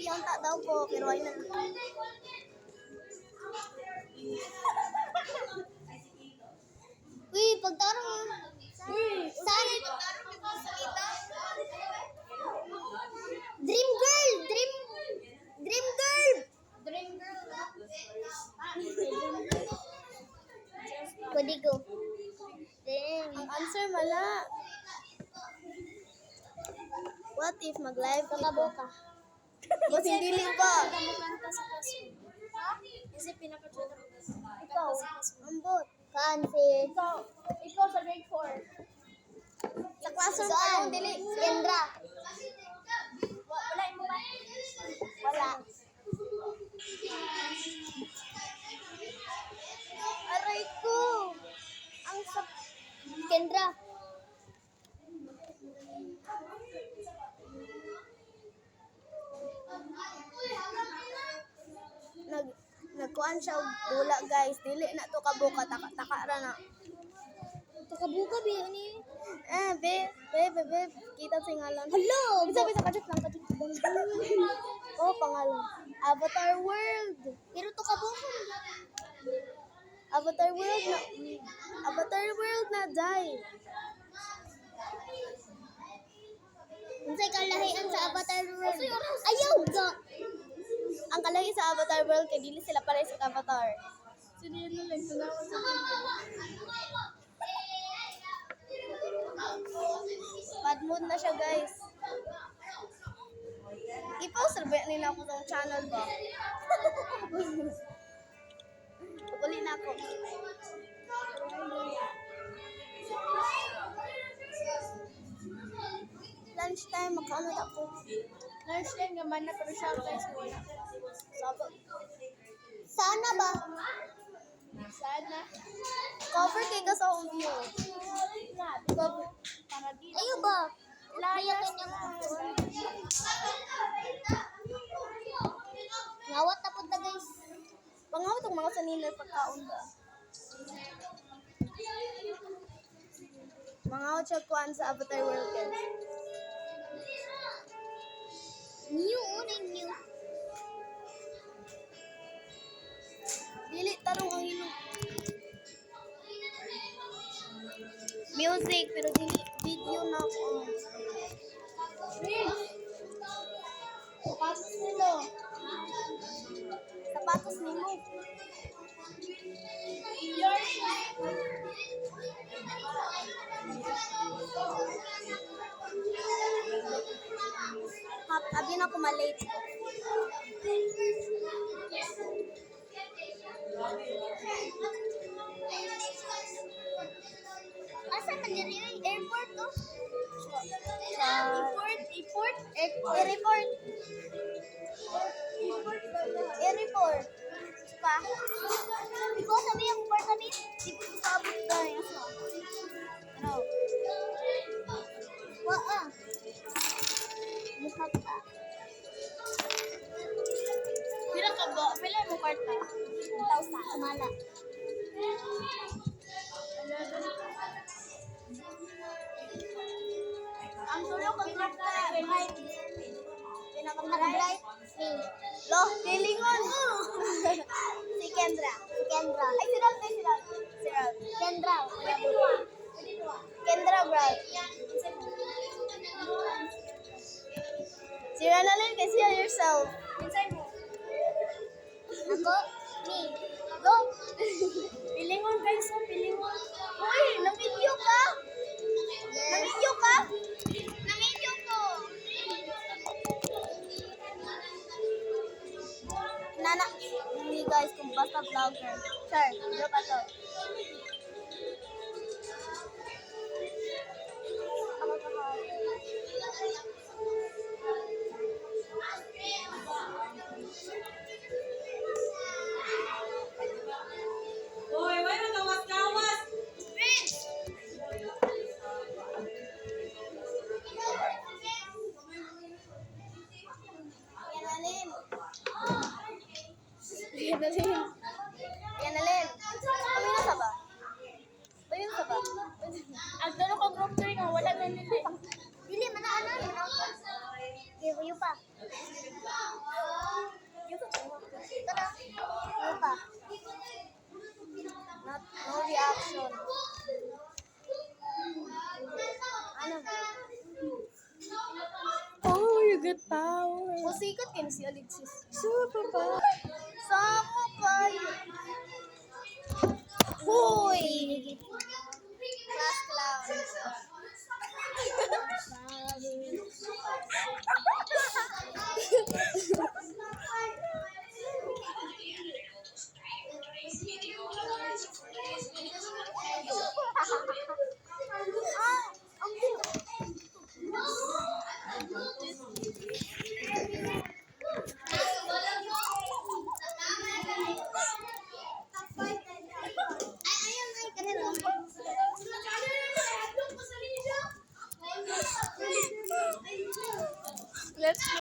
yung tak daw po, pero ay na. Uy, pagtarong. Saan? Dream girl! Dream girl! Pwede ko. Ang answer mala. What if mag-live ka ka? Mas hindi pa. Kasi pinapatula ko. Ikaw, ambot. Kaan si... Ikaw sa grade 4. Sa classroom ka dili. Si Kendra. Wala mo ba? Wala. Aray ko. Ang sa... Kendra. Nagkuan siya og dula guys. Dili na to kabuka taka ra na. Ito kabuka ba ni? Be. Kita sa ngalan. Hello! Bisa kadit lang. Oh, pangalan. Avatar World. Pero to kabuka. Avatar World na dai. Unsay kalahian sa Avatar World? Ayaw ga. Ang kalahi sa Avatar World kay dili sila pares sa Avatar. Sino yun lang tanawan sa Bad mood na siya guys. I-post na ba nila ako sa channel ba? Uli na ako. Lunchtime, makaunod ako. Lunchtime naman na pero siya guys wala. Sana ba? Sana. Cover kay ka sa home view. Cover. Ayaw ba? Laya Ngawat na punta guys. Pangawat ang mga sanina pagkaon ba? Mangawat siya kuan sa Avatar World guys. New uning new. Dili tarong ang ilong. Music pero dili video na ako. Sapatos nito. Sapatos nimo. Yours. Abi na ko malate ko. Asa man diri airport to? Sa Airport? airport. Airport. Pa. Ikaw sabi ang port sabi? Di ko sabot guys. Ano? Waa. Buhat pa. Pila ka ba? Pila mo kwarta? 1,000 kumala. Ang tulo ka kwarta. Pinaka-bright. Lo, lilingon. Si Kendra. Ay, si Rod. Kendra. Kendra, bro. Si Ranalyn, kasi yourself. Ako? Ni. Go! Pilingon guys, pilingon. Uy, na-video ka? Na-video ka? Na-video ko. Nana, hindi guys, kung basta vlogger. Sir, video ka to. Ako to ha. Hoy, why mo kawas-kawas? Yanalyn. Kami na sa ba? Bayon sa ba? Ang tulo ko group 3 nga wala na nila. Dili, manaanan. Yung pa. Tara. Ano pa? No reaction. Ano ba? Oh, you get power. Musikat kayo si Alexis. Super power. Samo kayo. Hoy! Class clown.